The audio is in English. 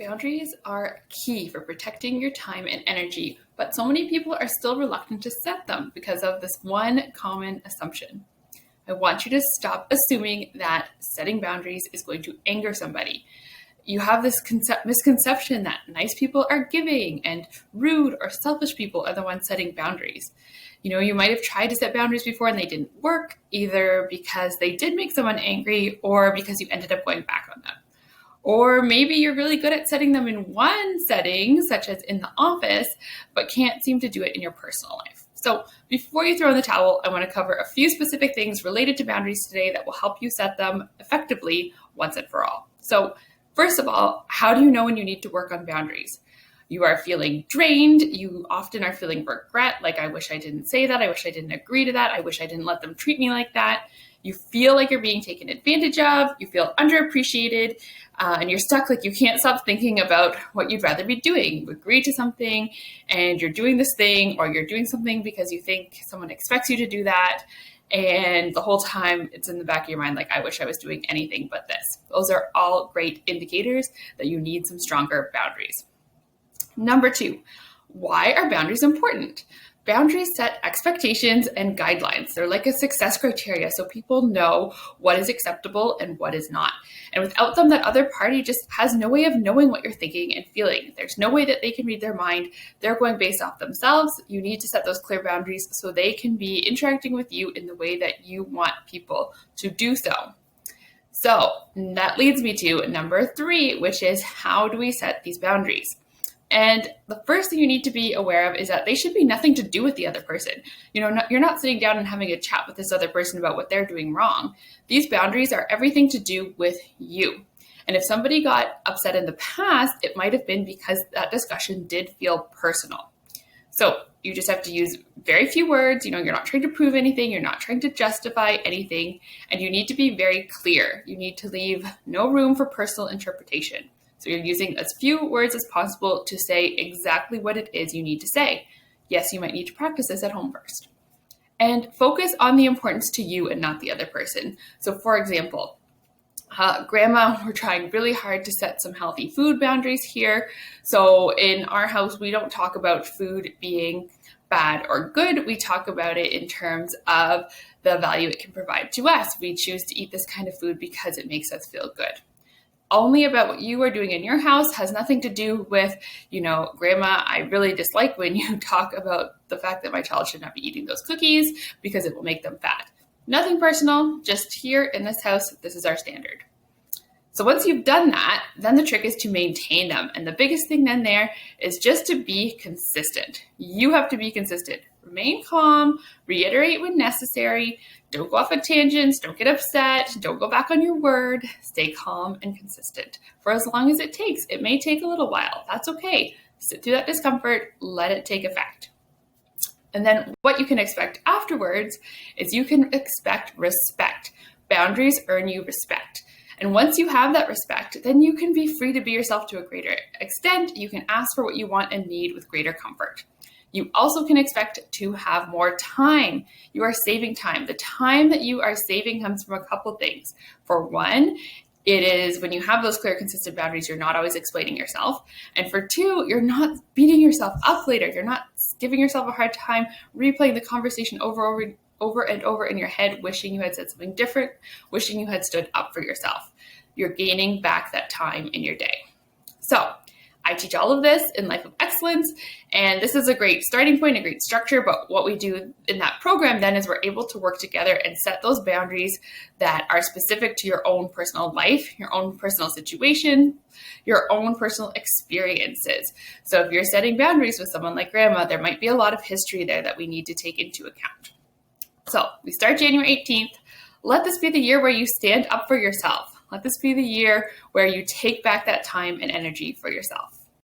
Boundaries are key for protecting your time and energy, but so many people are still reluctant to set them because of this one common assumption. I want you to stop assuming that setting boundaries is going to anger somebody. You have this misconception that nice people are giving and rude or selfish people are the ones setting boundaries. You might have tried to set boundaries before and they didn't work, either because they did make someone angry or because you ended up going back on them. Or maybe you're really good at setting them in one setting, such as in the office, but can't seem to do it in your personal life. So before you throw in the towel, I want to cover a few specific things related to boundaries today that will help you set them effectively once and for all. So first of all, how do you know when you need to work on boundaries? You are feeling drained. You often are feeling regret, like, I wish I didn't say that. I wish I didn't agree to that. I wish I didn't let them treat me like that. You feel like you're being taken advantage of. You feel underappreciated, and you're stuck, like you can't stop thinking about what you'd rather be doing. You agree to something and you're doing this thing, or you're doing something because you think someone expects you to do that. And the whole time it's in the back of your mind, like, I wish I was doing anything but this. Those are all great indicators that you need some stronger boundaries. Number 2, why are boundaries important? Boundaries set expectations and guidelines. They're like a success criteria, so people know what is acceptable and what is not. And without them, that other party just has no way of knowing what you're thinking and feeling. There's no way that they can read their mind. They're going based off themselves. You need to set those clear boundaries so they can be interacting with you in the way that you want people to do so. So that leads me to number 3, which is, how do we set these boundaries? And the first thing you need to be aware of is that they should be nothing to do with the other person. You're not sitting down and having a chat with this other person about what they're doing wrong. These boundaries are everything to do with you. And if somebody got upset in the past, it might have been because that discussion did feel personal. So you just have to use very few words. You're not trying to prove anything. You're not trying to justify anything. And you need to be very clear. You need to leave no room for personal interpretation. So you're using as few words as possible to say exactly what it is you need to say. Yes, you might need to practice this at home first. And focus on the importance to you and not the other person. So for example, Grandma, we're trying really hard to set some healthy food boundaries here. So in our house, we don't talk about food being bad or good. We talk about it in terms of the value it can provide to us. We choose to eat this kind of food because it makes us feel good. Only about what you are doing in your house, has nothing to do with, Grandma, I really dislike when you talk about the fact that my child should not be eating those cookies because it will make them fat. Nothing personal, just here in this house, this is our standard. So once you've done that, then the trick is to maintain them. And the biggest thing then there is just to be consistent. You have to be consistent. Remain calm, reiterate when necessary, don't go off on tangents, don't get upset, don't go back on your word, stay calm and consistent for as long as it takes. It may take a little while. That's okay. Sit through that discomfort, let it take effect. And then what you can expect afterwards is you can expect respect. Boundaries earn you respect. And once you have that respect, then you can be free to be yourself to a greater extent. You can ask for what you want and need with greater comfort. You also can expect to have more time. You are saving time. The time that you are saving comes from a couple things. For one, it is when you have those clear, consistent boundaries, you're not always explaining yourself. And for 2, you're not beating yourself up later. You're not giving yourself a hard time replaying the conversation over and over in your head, wishing you had said something different, wishing you had stood up for yourself. You're gaining back that time in your day. So I teach all of this in Life of Excellence, and this is a great starting point, a great structure, but what we do in that program then is we're able to work together and set those boundaries that are specific to your own personal life, your own personal situation, your own personal experiences. So if you're setting boundaries with someone like Grandma, there might be a lot of history there that we need to take into account. So we start January 18th. Let this be the year where you stand up for yourself. Let this be the year where you take back that time and energy for yourself.